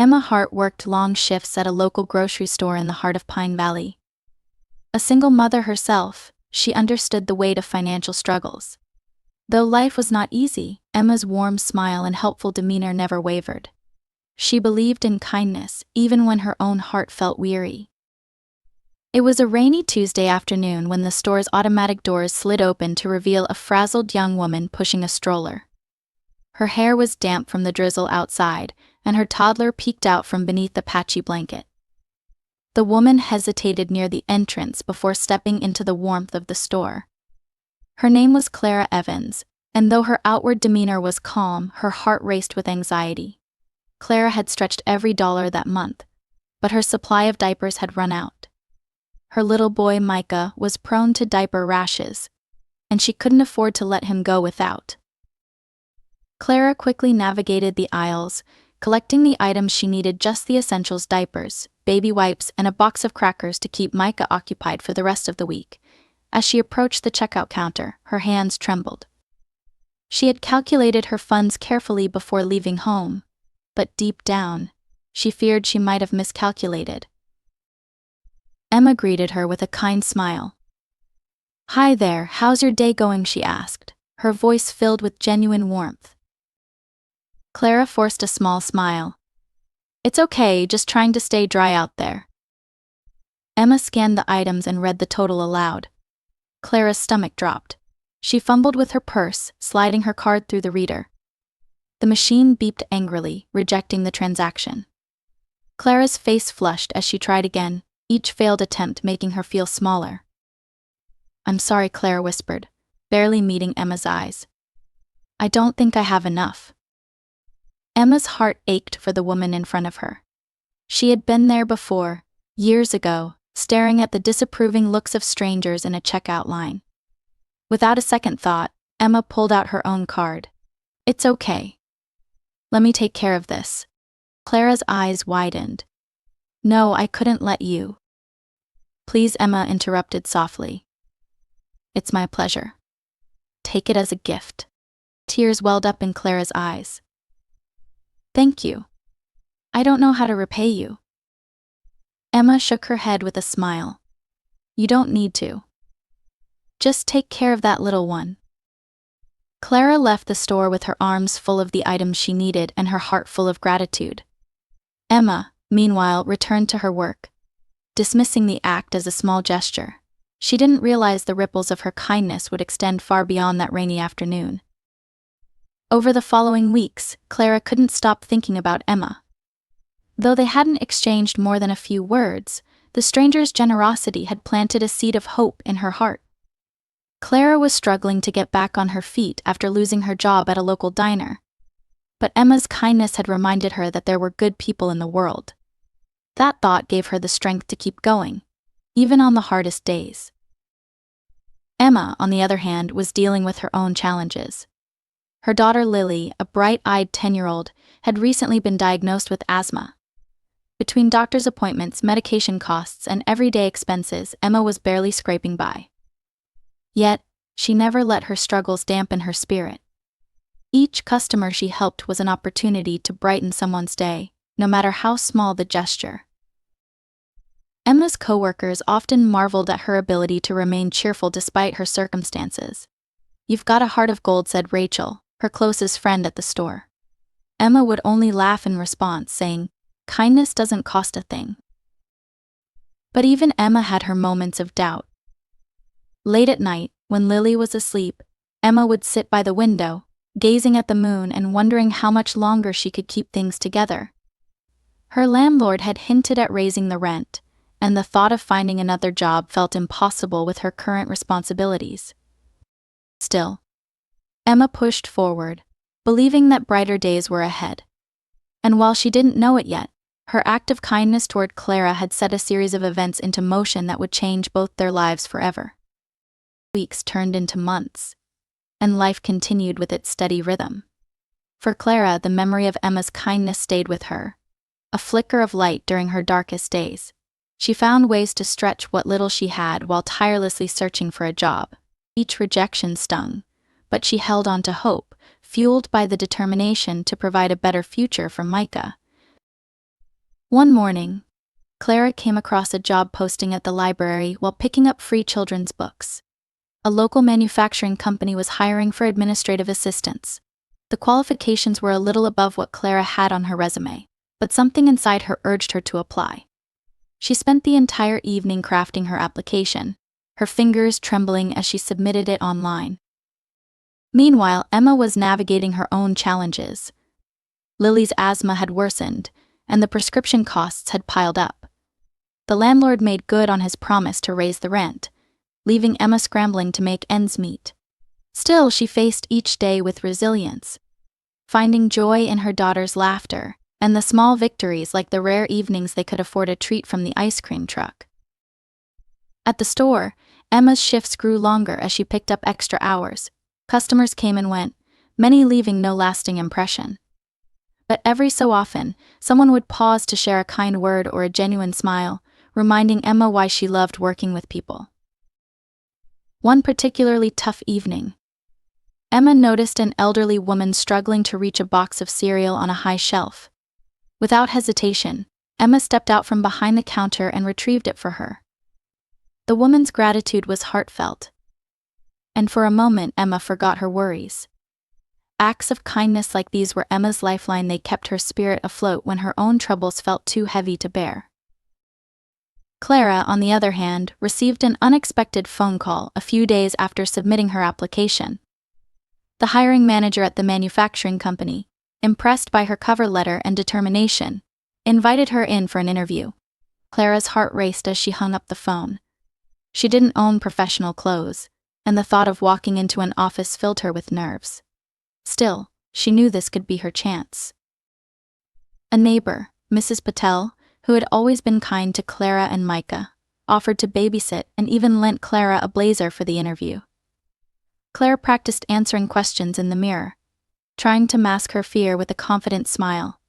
Emma Hart worked long shifts at a local grocery store in the heart of Pine Valley. A single mother herself, she understood the weight of financial struggles. Though life was not easy, Emma's warm smile and helpful demeanor never wavered. She believed in kindness, even when her own heart felt weary. It was a rainy Tuesday afternoon when the store's automatic doors slid open to reveal a frazzled young woman pushing a stroller. Her hair was damp from the drizzle outside, and her toddler peeked out from beneath the patchy blanket. The woman hesitated near the entrance before stepping into the warmth of the store. Her name was Clara Evans, and though her outward demeanor was calm, her heart raced with anxiety. Clara had stretched every dollar that month, but her supply of diapers had run out. Her little boy Micah was prone to diaper rashes, and she couldn't afford to let him go without. Clara quickly navigated the aisles, collecting the items she needed: just the essentials: diapers, baby wipes, and a box of crackers to keep Micah occupied for the rest of the week. As she approached the checkout counter, her hands trembled. She had calculated her funds carefully before leaving home, but deep down, she feared she might have miscalculated. Emma greeted her with a kind smile. "Hi there, how's your day going?" she asked, her voice filled with genuine warmth. Clara forced a small smile. "It's okay, just trying to stay dry out there." Emma scanned the items and read the total aloud. Clara's stomach dropped. She fumbled with her purse, sliding her card through the reader. The machine beeped angrily, rejecting the transaction. Clara's face flushed as she tried again, each failed attempt making her feel smaller. "I'm sorry," Clara whispered, barely meeting Emma's eyes. "I don't think I have enough." Emma's heart ached for the woman in front of her. She had been there before, years ago, staring at the disapproving looks of strangers in a checkout line. Without a second thought, Emma pulled out her own card. "It's okay. Let me take care of this." Clara's eyes widened. "No, I couldn't let you." "Please," Emma interrupted softly. "It's my pleasure. Take it as a gift." Tears welled up in Clara's eyes. "Thank you. I don't know how to repay you." Emma shook her head with a smile. "You don't need to. Just take care of that little one." Clara left the store with her arms full of the items she needed and her heart full of gratitude. Emma, meanwhile, returned to her work, dismissing the act as a small gesture. She didn't realize the ripples of her kindness would extend far beyond that rainy afternoon. Over the following weeks, Clara couldn't stop thinking about Emma. Though they hadn't exchanged more than a few words, the stranger's generosity had planted a seed of hope in her heart. Clara was struggling to get back on her feet after losing her job at a local diner. But Emma's kindness had reminded her that there were good people in the world. That thought gave her the strength to keep going, even on the hardest days. Emma, on the other hand, was dealing with her own challenges. Her daughter Lily, a bright-eyed 10-year-old, had recently been diagnosed with asthma. Between doctor's appointments, medication costs, and everyday expenses, Emma was barely scraping by. Yet, she never let her struggles dampen her spirit. Each customer she helped was an opportunity to brighten someone's day, no matter how small the gesture. Emma's coworkers often marveled at her ability to remain cheerful despite her circumstances. "You've got a heart of gold," said Rachel, her closest friend at the store. Emma would only laugh in response, saying, "Kindness doesn't cost a thing." But even Emma had her moments of doubt. Late at night, when Lily was asleep, Emma would sit by the window, gazing at the moon and wondering how much longer she could keep things together. Her landlord had hinted at raising the rent, and the thought of finding another job felt impossible with her current responsibilities. Still, Emma pushed forward, believing that brighter days were ahead. And while she didn't know it yet, her act of kindness toward Clara had set a series of events into motion that would change both their lives forever. Weeks turned into months, and life continued with its steady rhythm. For Clara, the memory of Emma's kindness stayed with her, a flicker of light during her darkest days. She found ways to stretch what little she had while tirelessly searching for a job. Each rejection stung, but she held on to hope, fueled by the determination to provide a better future for Micah. One morning, Clara came across a job posting at the library while picking up free children's books. A local manufacturing company was hiring for administrative assistants. The qualifications were a little above what Clara had on her resume, but something inside her urged her to apply. She spent the entire evening crafting her application, her fingers trembling as she submitted it online. Meanwhile, Emma was navigating her own challenges. Lily's asthma had worsened, and the prescription costs had piled up. The landlord made good on his promise to raise the rent, leaving Emma scrambling to make ends meet. Still, she faced each day with resilience, finding joy in her daughter's laughter and the small victories like the rare evenings they could afford a treat from the ice cream truck. At the store, Emma's shifts grew longer as she picked up extra hours. Customers came and went, many leaving no lasting impression. But every so often, someone would pause to share a kind word or a genuine smile, reminding Emma why she loved working with people. One particularly tough evening, Emma noticed an elderly woman struggling to reach a box of cereal on a high shelf. Without hesitation, Emma stepped out from behind the counter and retrieved it for her. The woman's gratitude was heartfelt, and for a moment Emma forgot her worries. Acts of kindness like these were Emma's lifeline. They kept her spirit afloat when her own troubles felt too heavy to bear. Clara, on the other hand, received an unexpected phone call a few days after submitting her application. The hiring manager at the manufacturing company, impressed by her cover letter and determination, invited her in for an interview. Clara's heart raced as she hung up the phone. She didn't own professional clothes, and the thought of walking into an office filled her with nerves. Still, she knew this could be her chance. A neighbor, Mrs. Patel, who had always been kind to Clara and Micah, offered to babysit and even lent Clara a blazer for the interview. Clara practiced answering questions in the mirror, trying to mask her fear with a confident smile.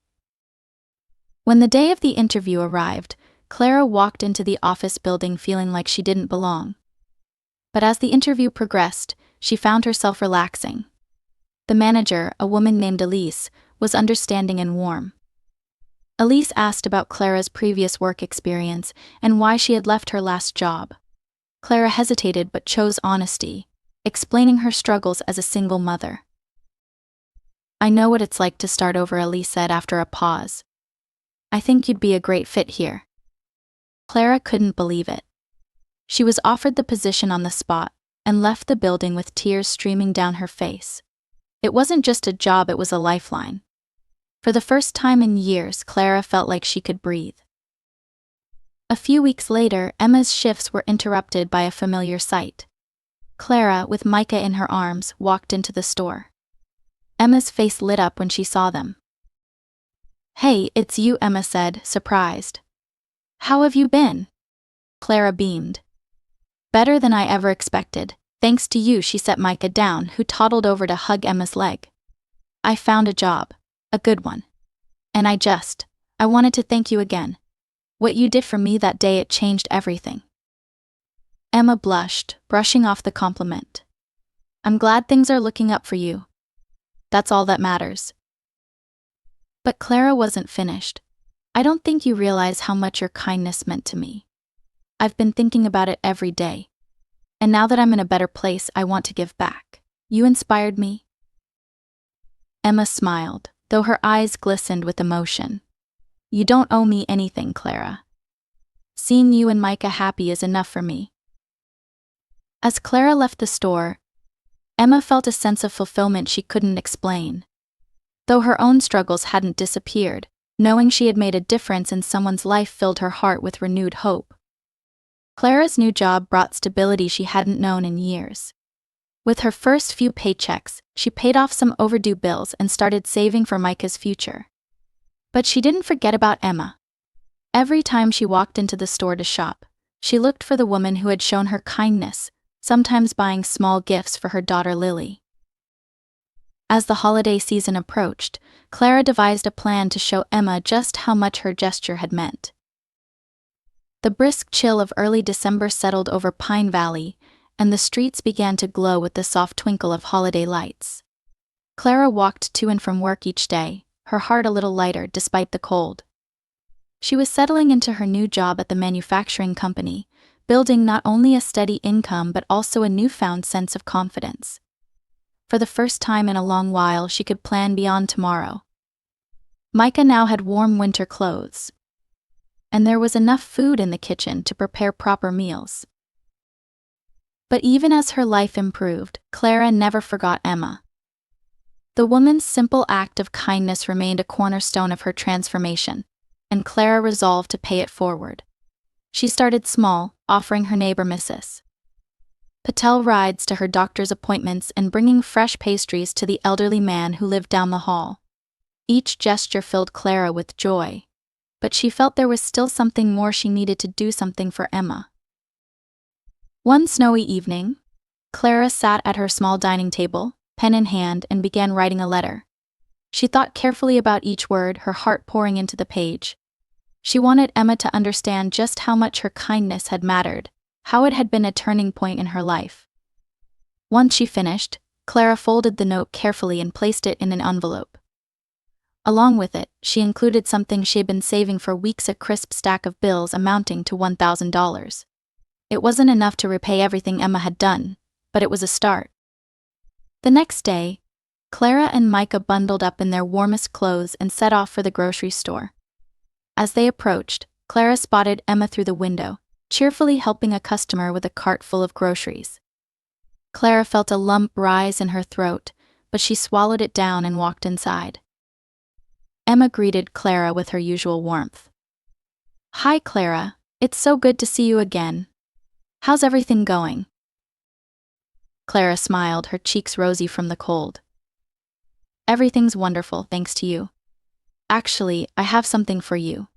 When the day of the interview arrived, Clara walked into the office building feeling like she didn't belong. But as the interview progressed, she found herself relaxing. The manager, a woman named Elise, was understanding and warm. Elise asked about Clara's previous work experience and why she had left her last job. Clara hesitated but chose honesty, explaining her struggles as a single mother. "I know what it's like to start over," Elise said after a pause. "I think you'd be a great fit here." Clara couldn't believe it. She was offered the position on the spot and left the building with tears streaming down her face. It wasn't just a job, it was a lifeline. For the first time in years, Clara felt like she could breathe. A few weeks later, Emma's shifts were interrupted by a familiar sight. Clara, with Micah in her arms, walked into the store. Emma's face lit up when she saw them. "Hey, it's you," Emma said, surprised. "How have you been?" Clara beamed. "Better than I ever expected. Thanks to you," she set Micah down, who toddled over to hug Emma's leg. "I found a job. A good one. And I wanted to thank you again. What you did for me that day, it changed everything." Emma blushed, brushing off the compliment. "I'm glad things are looking up for you. That's all that matters." But Clara wasn't finished. "I don't think you realize how much your kindness meant to me. I've been thinking about it every day. And now that I'm in a better place, I want to give back. You inspired me." Emma smiled, though her eyes glistened with emotion. "You don't owe me anything, Clara. Seeing you and Micah happy is enough for me." As Clara left the store, Emma felt a sense of fulfillment she couldn't explain. Though her own struggles hadn't disappeared, knowing she had made a difference in someone's life filled her heart with renewed hope. Clara's new job brought stability she hadn't known in years. With her first few paychecks, she paid off some overdue bills and started saving for Micah's future. But she didn't forget about Emma. Every time she walked into the store to shop, she looked for the woman who had shown her kindness, sometimes buying small gifts for her daughter Lily. As the holiday season approached, Clara devised a plan to show Emma just how much her gesture had meant. The brisk chill of early December settled over Pine Valley, and the streets began to glow with the soft twinkle of holiday lights. Clara walked to and from work each day, her heart a little lighter despite the cold. She was settling into her new job at the manufacturing company, building not only a steady income but also a newfound sense of confidence. For the first time in a long while, she could plan beyond tomorrow. Micah now had warm winter clothes, and there was enough food in the kitchen to prepare proper meals. But even as her life improved, Clara never forgot Emma. The woman's simple act of kindness remained a cornerstone of her transformation, and Clara resolved to pay it forward. She started small, offering her neighbor Mrs. Patel rides to her doctor's appointments and bringing fresh pastries to the elderly man who lived down the hall. Each gesture filled Clara with joy, but she felt there was still something more. She needed to do something for Emma. One snowy evening, Clara sat at her small dining table, pen in hand, and began writing a letter. She thought carefully about each word, her heart pouring into the page. She wanted Emma to understand just how much her kindness had mattered, how it had been a turning point in her life. Once she finished, Clara folded the note carefully and placed it in an envelope. Along with it, she included something she had been saving for weeks, a crisp stack of bills amounting to $1,000. It wasn't enough to repay everything Emma had done, but it was a start. The next day, Clara and Micah bundled up in their warmest clothes and set off for the grocery store. As they approached, Clara spotted Emma through the window, cheerfully helping a customer with a cart full of groceries. Clara felt a lump rise in her throat, but she swallowed it down and walked inside. Emma greeted Clara with her usual warmth. "Hi, Clara. It's so good to see you again. How's everything going?" Clara smiled, her cheeks rosy from the cold. "Everything's wonderful, thanks to you. Actually, I have something for you."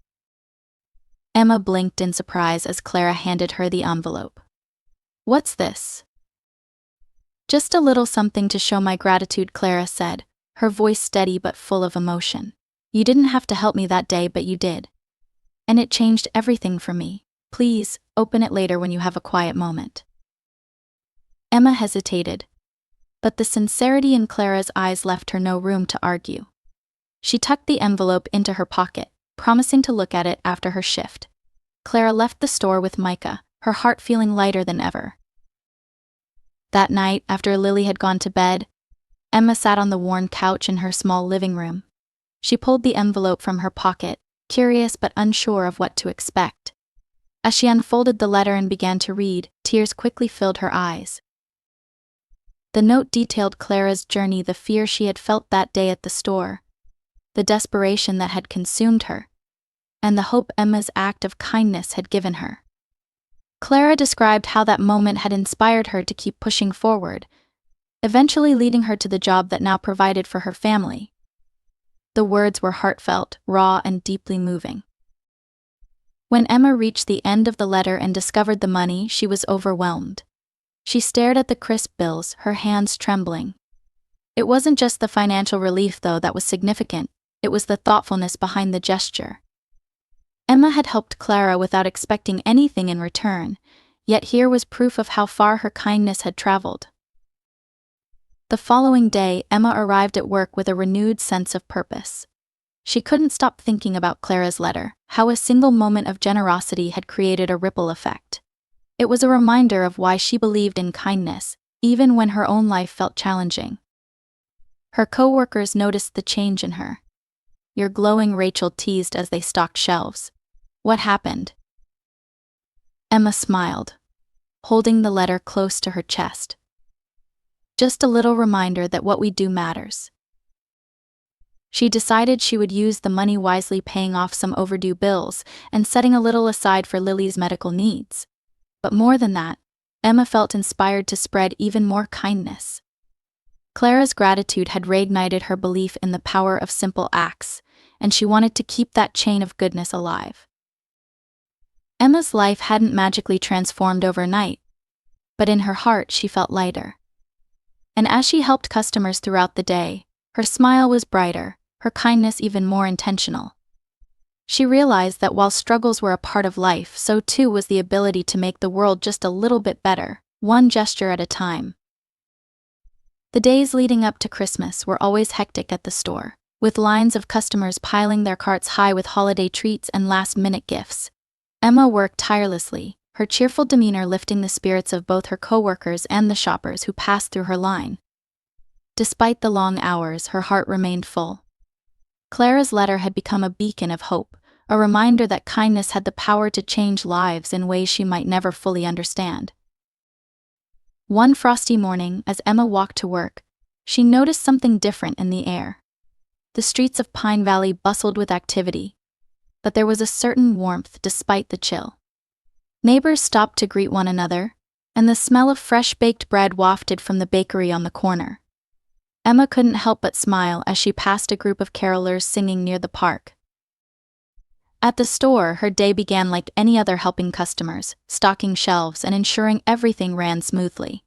Emma blinked in surprise as Clara handed her the envelope. "What's this?" "Just a little something to show my gratitude," Clara said, her voice steady but full of emotion. "You didn't have to help me that day, but you did. And it changed everything for me. Please, open it later when you have a quiet moment." Emma hesitated, but the sincerity in Clara's eyes left her no room to argue. She tucked the envelope into her pocket, promising to look at it after her shift. Clara left the store with Micah, her heart feeling lighter than ever. That night, after Lily had gone to bed, Emma sat on the worn couch in her small living room. She pulled the envelope from her pocket, curious but unsure of what to expect. As she unfolded the letter and began to read, tears quickly filled her eyes. The note detailed Clara's journey, the fear she had felt that day at the store, the desperation that had consumed her, and the hope Emma's act of kindness had given her. Clara described how that moment had inspired her to keep pushing forward, eventually leading her to the job that now provided for her family. The words were heartfelt, raw, and deeply moving. When Emma reached the end of the letter and discovered the money, she was overwhelmed. She stared at the crisp bills, her hands trembling. It wasn't just the financial relief, though, that was significant. It was the thoughtfulness behind the gesture. Emma had helped Clara without expecting anything in return, yet here was proof of how far her kindness had traveled. The following day, Emma arrived at work with a renewed sense of purpose. She couldn't stop thinking about Clara's letter, how a single moment of generosity had created a ripple effect. It was a reminder of why she believed in kindness, even when her own life felt challenging. Her co-workers noticed the change in her. "You're glowing," Rachel teased as they stocked shelves. "What happened?" Emma smiled, holding the letter close to her chest. "Just a little reminder that what we do matters." She decided she would use the money wisely, paying off some overdue bills and setting a little aside for Lily's medical needs. But more than that, Emma felt inspired to spread even more kindness. Clara's gratitude had reignited her belief in the power of simple acts, and she wanted to keep that chain of goodness alive. Emma's life hadn't magically transformed overnight, but in her heart she felt lighter. And as she helped customers throughout the day, her smile was brighter, her kindness even more intentional. She realized that while struggles were a part of life, so too was the ability to make the world just a little bit better, one gesture at a time. The days leading up to Christmas were always hectic at the store. with lines of customers piling their carts high with holiday treats and last-minute gifts. Emma worked tirelessly, her cheerful demeanor lifting the spirits of both her coworkers and the shoppers who passed through her line. Despite the long hours, her heart remained full. Clara's letter had become a beacon of hope, a reminder that kindness had the power to change lives in ways she might never fully understand. One frosty morning, as Emma walked to work, she noticed something different in the air. The streets of Pine Valley bustled with activity, but there was a certain warmth despite the chill. Neighbors stopped to greet one another, and the smell of fresh baked bread wafted from the bakery on the corner. Emma couldn't help but smile as she passed a group of carolers singing near the park. At the store, her day began like any other, helping customers, stocking shelves, and ensuring everything ran smoothly.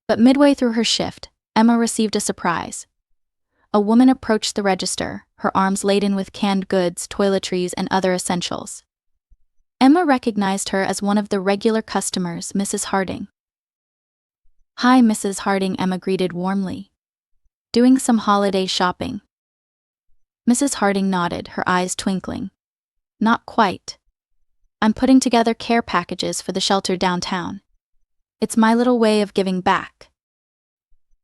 But midway through her shift, Emma received a surprise. A woman approached the register, her arms laden with canned goods, toiletries, and other essentials. Emma recognized her as one of the regular customers, Mrs. Harding. "Hi, Mrs. Harding," Emma greeted warmly. "Doing some holiday shopping?" Mrs. Harding nodded, her eyes twinkling. "Not quite. I'm putting together care packages for the shelter downtown. It's my little way of giving back."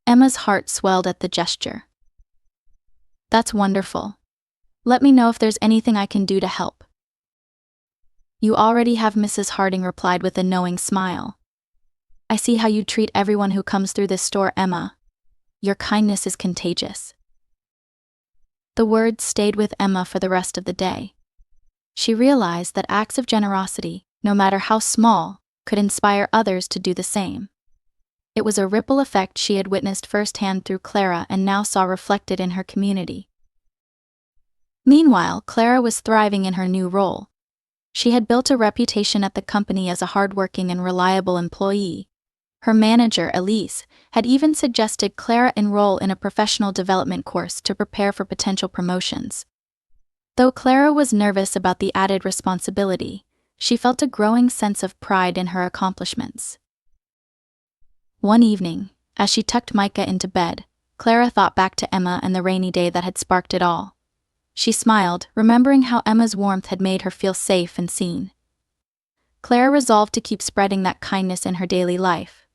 Emma's heart swelled at the gesture. "That's wonderful. Let me know if there's anything I can do to help." "You already have," Mrs. Harding replied with a knowing smile. "I see how you treat everyone who comes through this store, Emma. Your kindness is contagious." The words stayed with Emma for the rest of the day. She realized that acts of generosity, no matter how small, could inspire others to do the same. It was a ripple effect she had witnessed firsthand through Clara and now saw reflected in her community. Meanwhile, Clara was thriving in her new role. She had built a reputation at the company as a hardworking and reliable employee. Her manager, Elise, had even suggested Clara enroll in a professional development course to prepare for potential promotions. Though Clara was nervous about the added responsibility, she felt a growing sense of pride in her accomplishments. One evening, as she tucked Micah into bed, Clara thought back to Emma and the rainy day that had sparked it all. She smiled, remembering how Emma's warmth had made her feel safe and seen. Clara resolved to keep spreading that kindness in her daily life.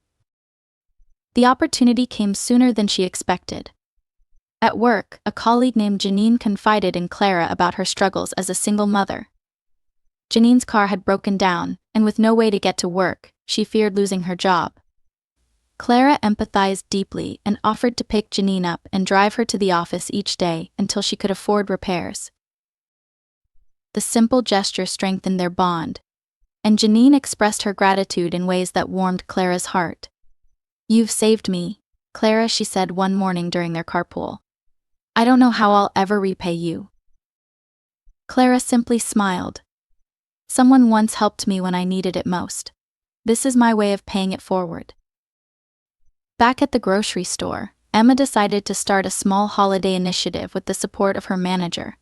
The opportunity came sooner than she expected. At work, a colleague named Janine confided in Clara about her struggles as a single mother. Janine's car had broken down, and with no way to get to work, she feared losing her job. Clara empathized deeply and offered to pick Janine up and drive her to the office each day until she could afford repairs. The simple gesture strengthened their bond, and Janine expressed her gratitude in ways that warmed Clara's heart. "You've saved me, Clara," she said one morning during their carpool. "I don't know how I'll ever repay you." Clara simply smiled. "Someone once helped me when I needed it most. This is my way of paying it forward." Back at the grocery store, Emma decided to start a small holiday initiative with the support of her manager.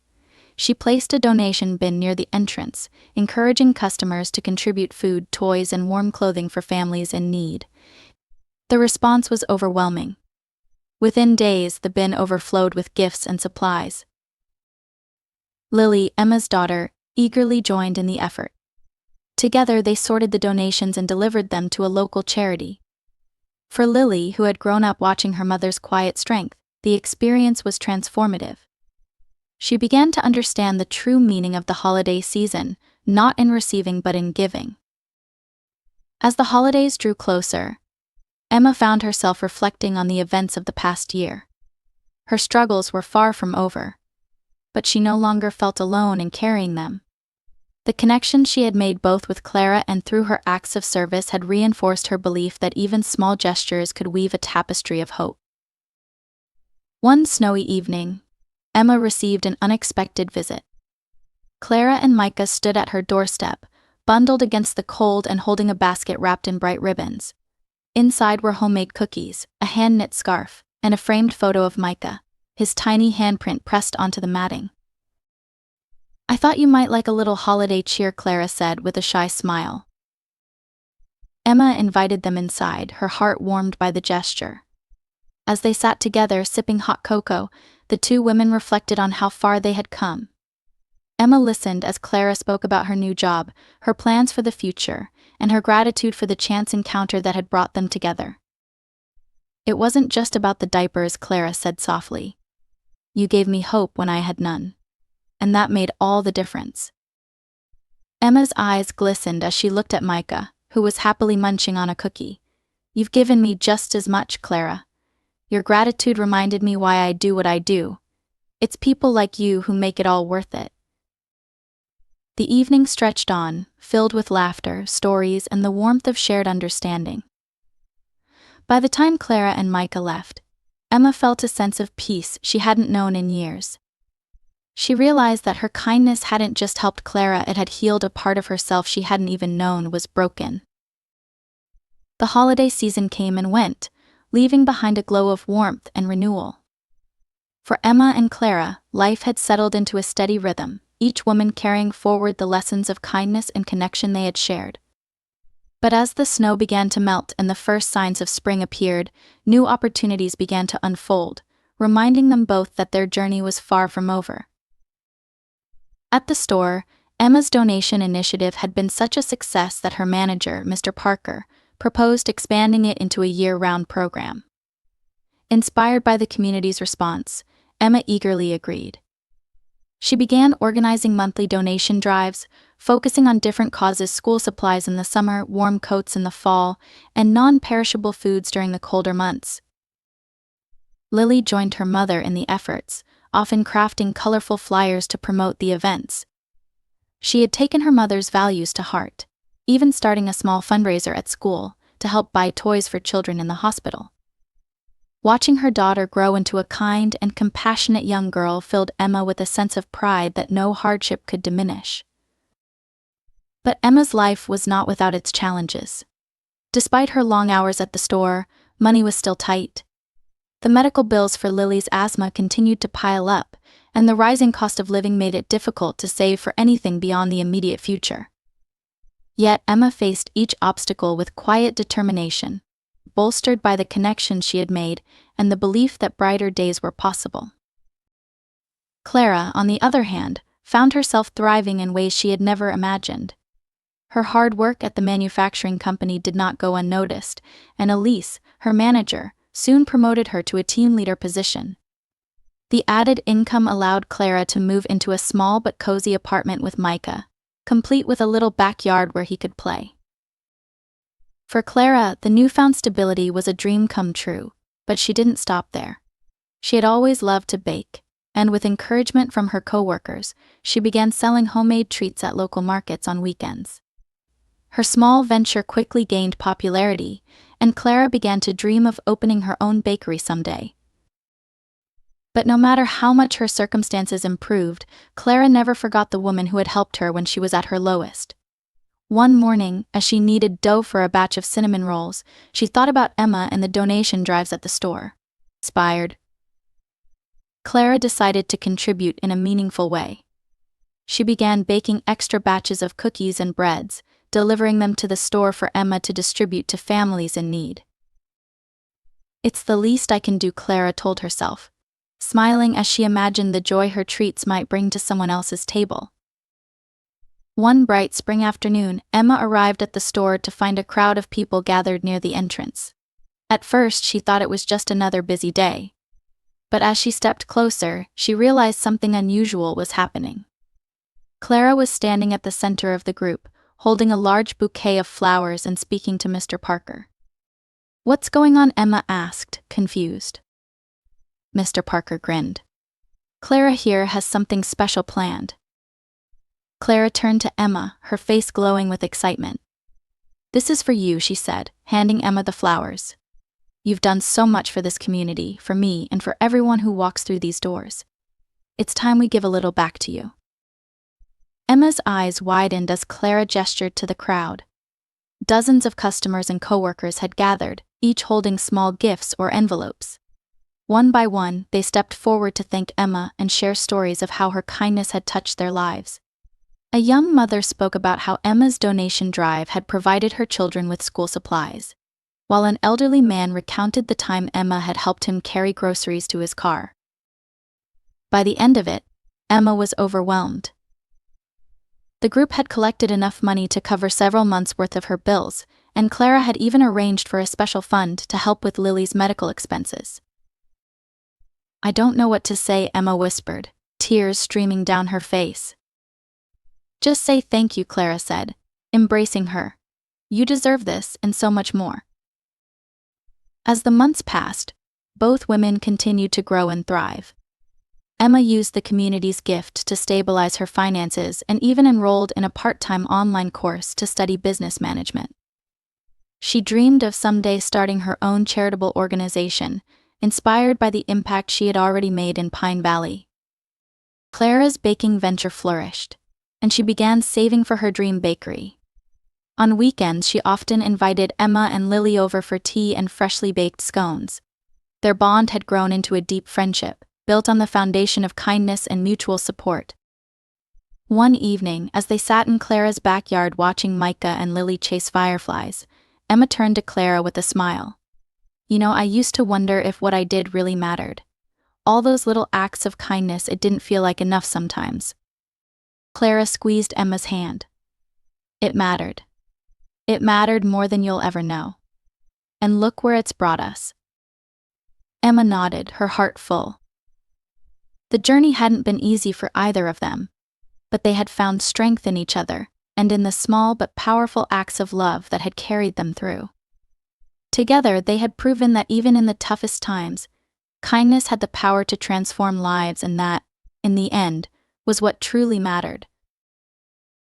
She placed a donation bin near the entrance, encouraging customers to contribute food, toys, and warm clothing for families in need. The response was overwhelming. Within days, the bin overflowed with gifts and supplies. Lily, Emma's daughter, eagerly joined in the effort. Together, they sorted the donations and delivered them to a local charity. For Lily, who had grown up watching her mother's quiet strength, the experience was transformative. She began to understand the true meaning of the holiday season, not in receiving but in giving. As the holidays drew closer, Emma found herself reflecting on the events of the past year. Her struggles were far from over, but she no longer felt alone in carrying them. The connection she had made both with Clara and through her acts of service had reinforced her belief that even small gestures could weave a tapestry of hope. One snowy evening, Emma received an unexpected visit. Clara and Micah stood at her doorstep, bundled against the cold and holding a basket wrapped in bright ribbons. Inside were homemade cookies, a hand-knit scarf, and a framed photo of Micah, his tiny handprint pressed onto the matting. "I thought you might like a little holiday cheer," Clara said with a shy smile. Emma invited them inside, her heart warmed by the gesture. As they sat together sipping hot cocoa, the two women reflected on how far they had come. Emma listened as Clara spoke about her new job, her plans for the future, and her gratitude for the chance encounter that had brought them together. "It wasn't just about the diapers," Clara said softly. "You gave me hope when I had none. And that made all the difference." Emma's eyes glistened as she looked at Micah, who was happily munching on a cookie. "You've given me just as much, Clara. Your gratitude reminded me why I do what I do. It's people like you who make it all worth it." The evening stretched on, filled with laughter, stories, and the warmth of shared understanding. By the time Clara and Micah left, Emma felt a sense of peace she hadn't known in years. She realized that her kindness hadn't just helped Clara, it had healed a part of herself she hadn't even known was broken. The holiday season came and went, leaving behind a glow of warmth and renewal. For Emma and Clara, life had settled into a steady rhythm, each woman carrying forward the lessons of kindness and connection they had shared. But as the snow began to melt and the first signs of spring appeared, new opportunities began to unfold, reminding them both that their journey was far from over. At the store, Emma's donation initiative had been such a success that her manager, Mr. Parker, proposed expanding it into a year-round program. Inspired by the community's response, Emma eagerly agreed. She began organizing monthly donation drives, focusing on different causes: school supplies in the summer, warm coats in the fall, and non-perishable foods during the colder months. Lily joined her mother in the efforts, often crafting colorful flyers to promote the events. She had taken her mother's values to heart, even starting a small fundraiser at school to help buy toys for children in the hospital. Watching her daughter grow into a kind and compassionate young girl filled Emma with a sense of pride that no hardship could diminish. But Emma's life was not without its challenges. Despite her long hours at the store, money was still tight. The medical bills for Lily's asthma continued to pile up, and the rising cost of living made it difficult to save for anything beyond the immediate future. Yet Emma faced each obstacle with quiet determination, bolstered by the connections she had made and the belief that brighter days were possible. Clara, on the other hand, found herself thriving in ways she had never imagined. Her hard work at the manufacturing company did not go unnoticed, and Elise, her manager, soon promoted her to a team leader position. The added income allowed Clara to move into a small but cozy apartment with Micah, complete with a little backyard where he could play. For Clara, the newfound stability was a dream come true, but she didn't stop there. She had always loved to bake, and with encouragement from her coworkers, she began selling homemade treats at local markets on weekends. Her small venture quickly gained popularity, and Clara began to dream of opening her own bakery someday. But no matter how much her circumstances improved, Clara never forgot the woman who had helped her when she was at her lowest. One morning, as she kneaded dough for a batch of cinnamon rolls, she thought about Emma and the donation drives at the store. Inspired, Clara decided to contribute in a meaningful way. She began baking extra batches of cookies and breads, delivering them to the store for Emma to distribute to families in need. "It's the least I can do," Clara told herself, smiling as she imagined the joy her treats might bring to someone else's table. One bright spring afternoon, Emma arrived at the store to find a crowd of people gathered near the entrance. At first, she thought it was just another busy day. But as she stepped closer, she realized something unusual was happening. Clara was standing at the center of the group, holding a large bouquet of flowers and speaking to Mr. Parker. "What's going on?" Emma asked, confused. Mr. Parker grinned. "Clara here has something special planned." Clara turned to Emma, her face glowing with excitement. "This is for you," she said, handing Emma the flowers. "You've done so much for this community, for me, and for everyone who walks through these doors. It's time we give a little back to you." Emma's eyes widened as Clara gestured to the crowd. Dozens of customers and coworkers had gathered, each holding small gifts or envelopes. One by one, they stepped forward to thank Emma and share stories of how her kindness had touched their lives. A young mother spoke about how Emma's donation drive had provided her children with school supplies, while an elderly man recounted the time Emma had helped him carry groceries to his car. By the end of it, Emma was overwhelmed. The group had collected enough money to cover several months' worth of her bills, and Clara had even arranged for a special fund to help with Lily's medical expenses. "I don't know what to say," Emma whispered, tears streaming down her face. "Just say thank you," Clara said, embracing her. "You deserve this and so much more." As the months passed, both women continued to grow and thrive. Emma used the community's gift to stabilize her finances and even enrolled in a part-time online course to study business management. She dreamed of someday starting her own charitable organization, inspired by the impact she had already made in Pine Valley. Clara's baking venture flourished, and she began saving for her dream bakery. On weekends, she often invited Emma and Lily over for tea and freshly baked scones. Their bond had grown into a deep friendship, built on the foundation of kindness and mutual support. One evening, as they sat in Clara's backyard watching Micah and Lily chase fireflies, Emma turned to Clara with a smile. "You know, I used to wonder if what I did really mattered. All those little acts of kindness, it didn't feel like enough sometimes." Clara squeezed Emma's hand. "It mattered. It mattered more than you'll ever know. And look where it's brought us." Emma nodded, her heart full. The journey hadn't been easy for either of them, but they had found strength in each other, and in the small but powerful acts of love that had carried them through. Together, they had proven that even in the toughest times, kindness had the power to transform lives, and that, in the end, was what truly mattered.